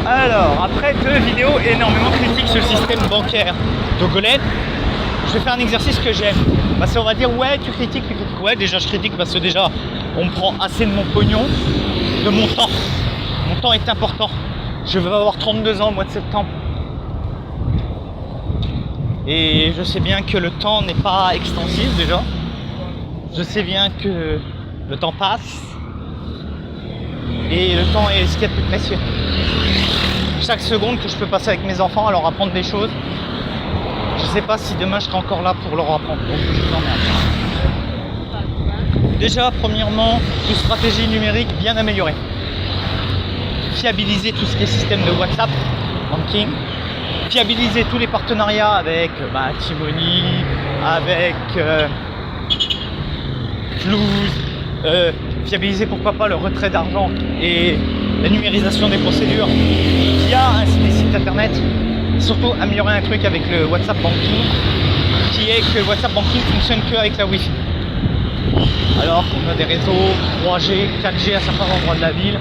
Alors, après 2 vidéos énormément critiques sur le système bancaire togolais, je vais faire un exercice que j'aime. Parce qu'on va dire, ouais, tu critiques. Ouais, déjà je critique parce que déjà, on me prend assez de mon pognon, de mon temps. Mon temps est important. Je vais avoir 32 ans au mois de septembre. Et je sais bien que le temps n'est pas extensif déjà. Je sais bien que le temps passe. Et le temps est ce qu'il y a de plus précieux. Chaque seconde que je peux passer avec mes enfants à leur apprendre des choses, je sais pas si demain je serai encore là pour leur apprendre. Donc je vous emmerde. Déjà, premièrement, une stratégie numérique bien améliorée. Fiabiliser tout ce qui est système de WhatsApp, banking. Fiabiliser tous les partenariats avec Timony, avec Flouz, fiabiliser pourquoi pas le retrait d'argent et la numérisation des procédures via des sites internet. Et surtout améliorer un truc avec le WhatsApp Banking, qui est que le WhatsApp Banking fonctionne qu'avec la Wi-Fi. Alors qu'on a des réseaux 3G, 4G à certains endroits de la ville,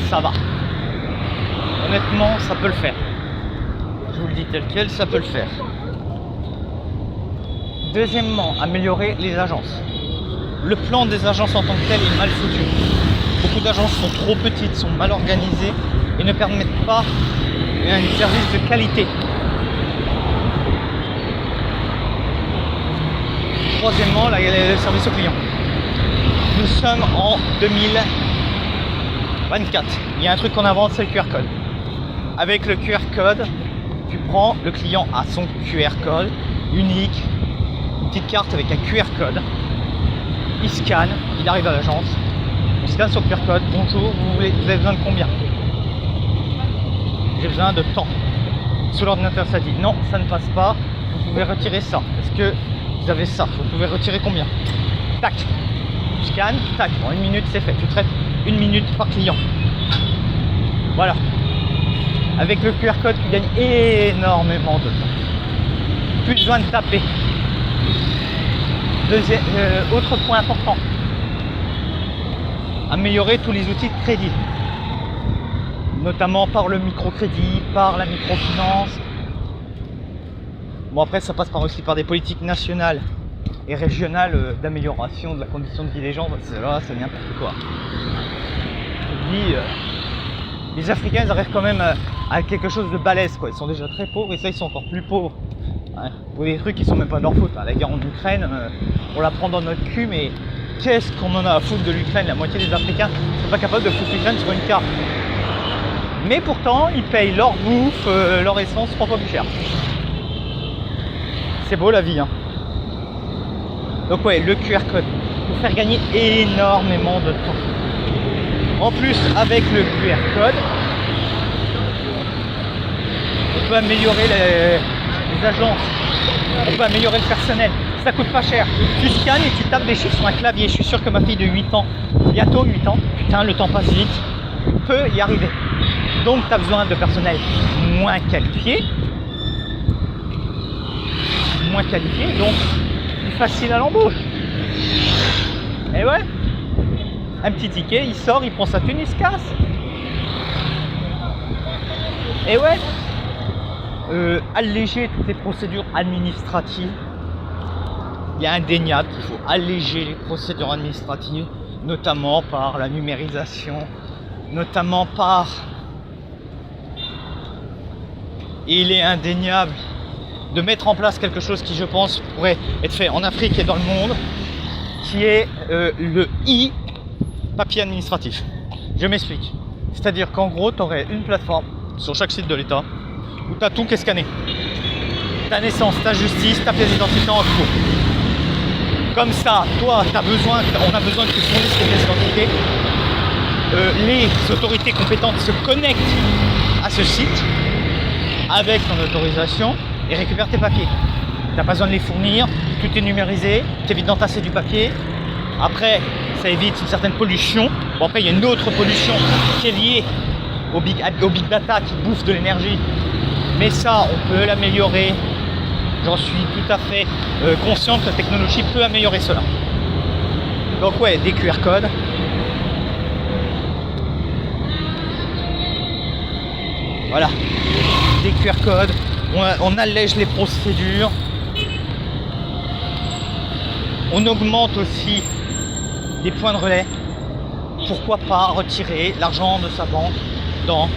ça va. Honnêtement, ça peut le faire. Je vous le dis tel quel, ça peut le faire. Deuxièmement, améliorer les agences. Le plan des agences en tant que tel est mal foutu. Beaucoup d'agences sont trop petites, sont mal organisées et ne permettent pas un service de qualité. Troisièmement, le service au client. Nous sommes en 2024. Il y a un truc qu'on invente, c'est le QR code. Avec le QR code, tu prends le client à son QR code unique, une petite carte avec un QR code. Il scanne, il arrive à l'agence, on scanne son QR code. Bonjour, vous avez besoin de combien? J'ai besoin de temps. Sur l'ordinateur, ça dit non, ça ne passe pas. Vous pouvez retirer ça. Est-ce que vous avez ça? Vous pouvez retirer combien? Tac, tu scannes, tac, en 1 minute c'est fait. Tu traites 1 minute par client. Voilà. Avec le QR code, tu gagnes énormément de temps. Plus besoin de taper. Autre point important, améliorer tous les outils de crédit, notamment par le microcrédit, par la microfinance. Bon, après ça passe aussi par des politiques nationales et régionales d'amélioration de la condition de vie des gens. Là c'est n'importe quoi. Je dis, les Africains ils arrivent quand même à quelque chose de balèze, quoi. Ils sont déjà très pauvres et ça ils sont encore plus pauvres. Pour des trucs qui sont même pas de leur faute. La guerre en Ukraine, on la prend dans notre cul, mais qu'est-ce qu'on en a à foutre de l'Ukraine? La moitié des Africains ne sont pas capables de foutre l'Ukraine sur une carte. Mais pourtant, ils payent leur bouffe, leur essence 3 fois plus cher. C'est beau la vie, hein. Donc ouais, le QR code pour faire gagner énormément de temps. En plus, avec le QR code, on peut améliorer les agences, on peut améliorer le personnel, ça coûte pas cher. Tu scannes et tu tapes des chiffres sur un clavier. Je suis sûr que ma fille de 8 ans, bientôt 8 ans, putain le temps passe vite, peut y arriver. Donc tu as besoin de personnel moins qualifié, donc plus facile à l'embauche. Et ouais, un petit ticket, il sort, il prend sa thune, il se casse. Et ouais, alléger toutes les procédures administratives. Il est indéniable qu'il faut alléger les procédures administratives, notamment par la numérisation, notamment par... Et il est indéniable de mettre en place quelque chose qui, je pense, pourrait être fait en Afrique et dans le monde, qui est le e-papier administratif. Je m'explique. C'est-à-dire qu'en gros, tu aurais une plateforme sur chaque site de l'État où tu as tout qui est scanné. Ta naissance, ta justice, ta pièce d'identité en cours. Comme ça, toi, on a besoin que tu fournisses tes pièces d'identité. Les autorités compétentes se connectent à ce site avec ton autorisation et récupèrent tes papiers. Tu n'as pas besoin de les fournir, tout est numérisé, tu évites d'entasser du papier. Après, ça évite une certaine pollution. Bon, après, il y a une autre pollution qui est liée au big data qui bouffe de l'énergie. Mais ça, on peut l'améliorer. J'en suis tout à fait conscient que la technologie peut améliorer cela. Donc ouais, des QR codes. Voilà, des QR codes, on allège les procédures, on augmente aussi les points de relais. Pourquoi pas retirer l'argent de sa banque dans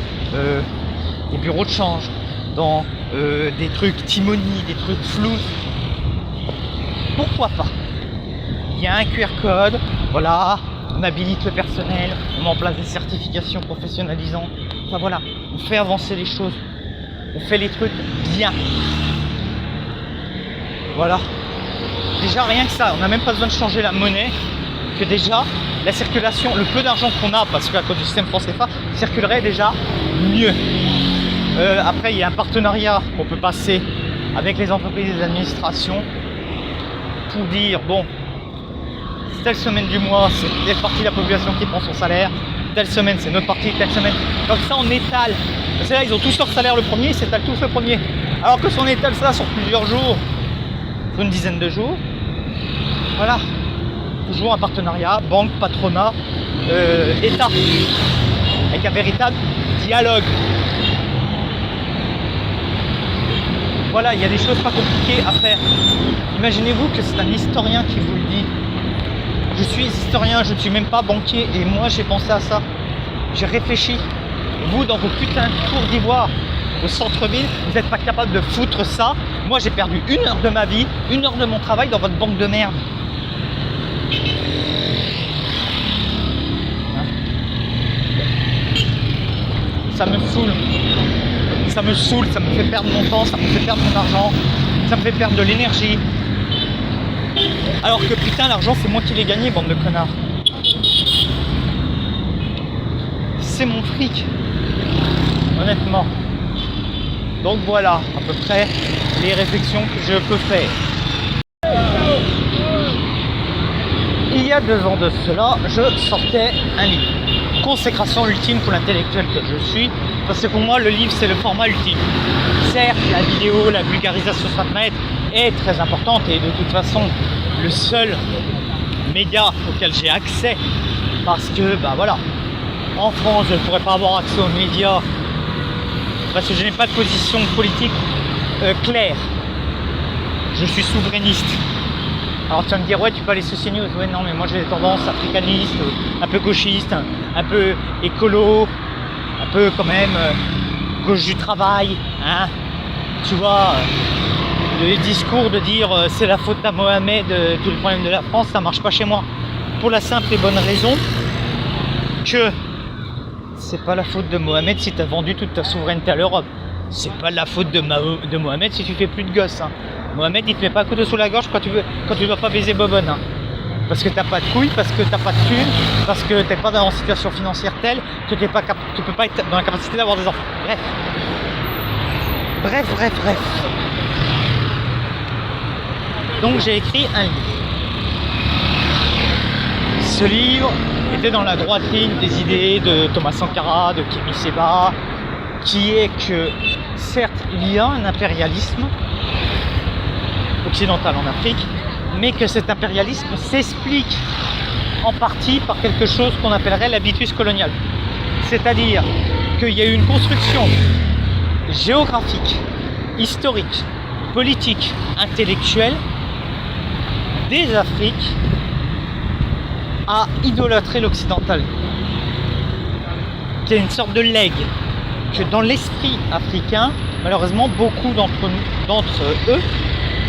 des bureaux de change, dans des trucs Timoni, des trucs flous. Pourquoi pas? Il y a un QR code, voilà, on habilite le personnel, on met en place des certifications professionnalisantes. Enfin voilà, on fait avancer les choses, on fait les trucs bien. Voilà. Déjà rien que ça, on n'a même pas besoin de changer la monnaie, que déjà la circulation, le peu d'argent qu'on a, parce qu'à cause du système franc CFA, circulerait déjà mieux. Après il y a un partenariat qu'on peut passer avec les entreprises et les administrations pour dire bon, telle semaine du mois c'est telle partie de la population qui prend son salaire, telle semaine c'est notre partie, telle semaine, comme ça on étale. Parce que là ils ont tous leur salaire le premier, ils s'étalent tous le premier. Alors que si on étale ça sur plusieurs jours, sur une dizaine de jours, voilà, toujours un partenariat, banque, patronat, État, avec un véritable dialogue. Voilà, il y a des choses pas compliquées à faire. Imaginez-vous que c'est un historien qui vous le dit. Je suis historien, je ne suis même pas banquier et moi j'ai pensé à ça. J'ai réfléchi. Vous, dans vos putains de tours d'ivoire au centre-ville, vous n'êtes pas capable de foutre ça. Moi j'ai perdu 1 heure de ma vie, 1 heure de mon travail dans votre banque de merde. Ça me saoule. Ça me saoule, ça me fait perdre mon temps, ça me fait perdre mon argent, ça me fait perdre de l'énergie. Alors que putain, l'argent c'est moi qui l'ai gagné, bande de connards. C'est mon fric. Honnêtement. Donc voilà, à peu près les réflexions que je peux faire. Il y a 2 ans de cela, je sortais un livre. Consécration ultime pour l'intellectuel que je suis, parce que pour moi le livre c'est le format ultime. Certes, la vidéo, la vulgarisation sur Internet est très importante et de toute façon le seul média auquel j'ai accès, parce que bah voilà, en France je ne pourrais pas avoir accès aux médias parce que je n'ai pas de position politique claire. Je suis souverainiste. Alors tu vas me dire ouais tu peux aller sur CNews, ouais non mais moi j'ai des tendances africanistes, un peu gauchistes, un peu écolo, un peu quand même gauche du travail, hein. Tu vois, le discours de dire c'est la faute à Mohamed, tout le problème de la France, ça marche pas chez moi. Pour la simple et bonne raison que c'est pas la faute de Mohamed si tu as vendu toute ta souveraineté à l'Europe. C'est pas la faute de Mohamed si tu fais plus de gosses, hein. Mohamed il te met pas un couteau sous la gorge quand tu dois pas baiser Bobonne, hein. Parce que t'as pas de couilles, parce que t'as pas de thunes, parce que t'es pas dans une situation financière telle que tu peux pas être dans la capacité d'avoir des enfants. Bref. Donc j'ai écrit un livre. Ce livre était dans la droite ligne des idées de Thomas Sankara, de Kémy Séba, qui est que certes il y a un impérialisme occidental en Afrique, mais que cet impérialisme s'explique en partie par quelque chose qu'on appellerait l'habitus colonial. C'est-à-dire qu'il y a eu une construction géographique, historique, politique, intellectuelle des Afriques à idolâtrer l'occidental. Qui est une sorte de legs que dans l'esprit africain, malheureusement beaucoup d'entre eux,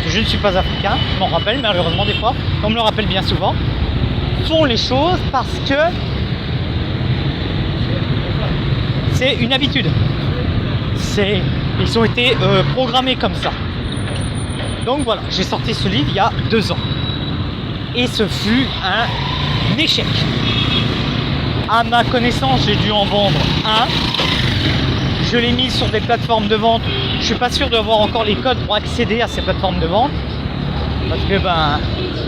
je ne suis pas africain, je m'en rappelle malheureusement des fois, on me le rappelle bien souvent, font les choses parce que c'est une habitude. Ils ont été programmés comme ça. Donc voilà, j'ai sorti ce livre il y a 2 ans. Et ce fut un échec. À ma connaissance, j'ai dû en vendre un. Je l'ai mis sur des plateformes de vente. Je suis pas sûr d'avoir encore les codes pour accéder à ces plateformes de vente. Parce que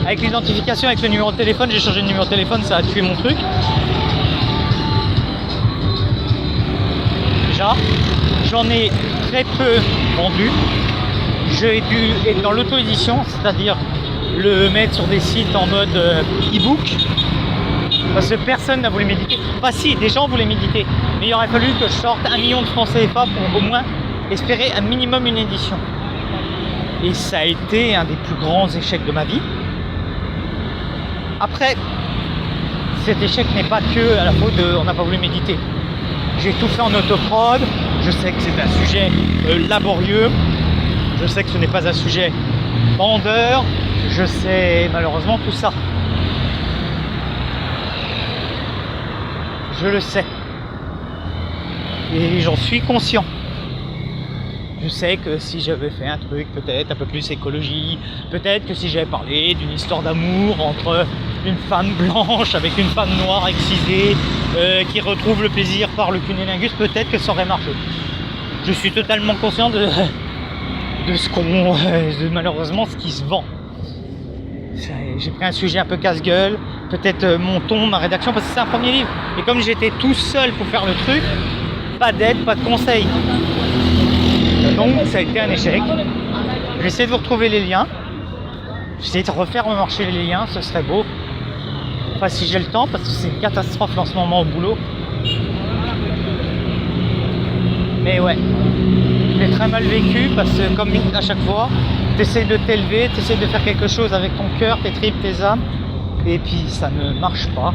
avec l'identification, avec le numéro de téléphone, j'ai changé de numéro de téléphone, ça a tué mon truc. Déjà, j'en ai très peu vendu. J'ai dû être dans l'auto-édition, c'est-à-dire le mettre sur des sites en mode e-book. Parce que personne n'a voulu méditer. Enfin si, des gens voulaient méditer. Mais il aurait fallu que je sorte 1 million de francs CFA pour au moins espérer un minimum une édition. Et ça a été un des plus grands échecs de ma vie. Après, cet échec n'est pas que à la faute de on n'a pas voulu méditer. J'ai tout fait en autoprod, je sais que c'est un sujet laborieux, je sais que ce n'est pas un sujet vendeur, je sais malheureusement tout ça. Je le sais. Et j'en suis conscient. Je sais que si j'avais fait un truc peut-être un peu plus écologie, peut-être que si j'avais parlé d'une histoire d'amour entre une femme blanche avec une femme noire excisée qui retrouve le plaisir par le cunnilingus, peut-être que ça aurait marché. Je suis totalement conscient de ce qu'on, de malheureusement ce qui se vend. J'ai pris un sujet un peu casse-gueule, peut-être mon ton, ma rédaction, parce que c'est un premier livre. Et comme j'étais tout seul pour faire le truc, pas d'aide, pas de conseils. Donc ça a été un échec. Je vais essayer de vous retrouver les liens. Je vais essayer de refaire marcher les liens, ce serait beau. Enfin si j'ai le temps, parce que c'est une catastrophe en ce moment au boulot. Mais ouais, je l'ai très mal vécu parce que comme à chaque fois, tu essaies de t'élever, tu essaies de faire quelque chose avec ton cœur, tes tripes, tes âmes, et puis ça ne marche pas.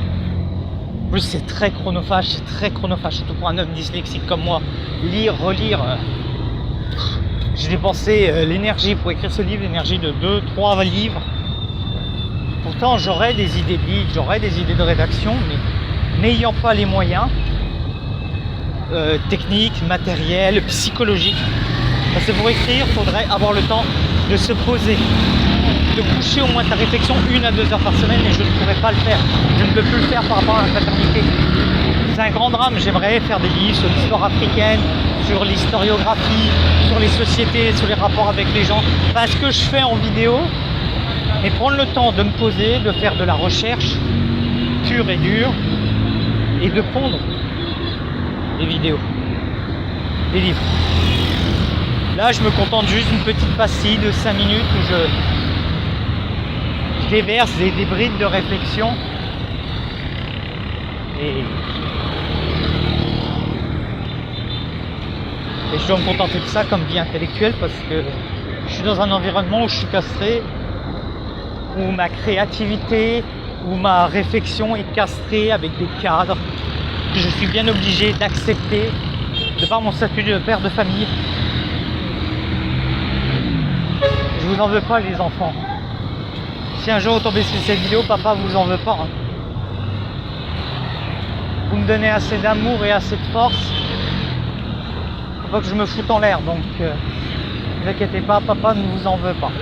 En plus c'est très chronophage, surtout pour un homme dyslexique comme moi. Lire, relire, j'ai dépensé l'énergie pour écrire ce livre, l'énergie de 2-3 livres. Pourtant j'aurais des idées de livres, j'aurais des idées de rédaction, mais n'ayant pas les moyens techniques, matériels, psychologiques, parce que pour écrire, il faudrait avoir le temps de se poser, de coucher au moins ta réflexion 1 à 2 heures par semaine, et je ne pourrais pas le faire. Je ne peux plus le faire par rapport à la fraternité. C'est un grand drame. J'aimerais faire des livres sur l'histoire africaine, sur l'historiographie, sur les sociétés, sur les rapports avec les gens. Enfin, ce que je fais en vidéo, mais prendre le temps de me poser, de faire de la recherche pure et dure, et de pondre des vidéos, des livres. Là, je me contente juste d'une petite pastille de 5 minutes où je déverse des brides de réflexion. Et je dois me contenter de ça comme vie intellectuelle parce que je suis dans un environnement où je suis castré, où ma créativité, où ma réflexion est castrée avec des cadres que je suis bien obligé d'accepter de par mon statut de père de famille. Je vous en veux pas les enfants. Si un jour vous tombez sur cette vidéo, papa vous en veut pas. Hein. Vous me donnez assez d'amour et assez de force. Faut pas que je me foute en l'air, donc ne vous inquiétez pas, papa ne vous en veut pas.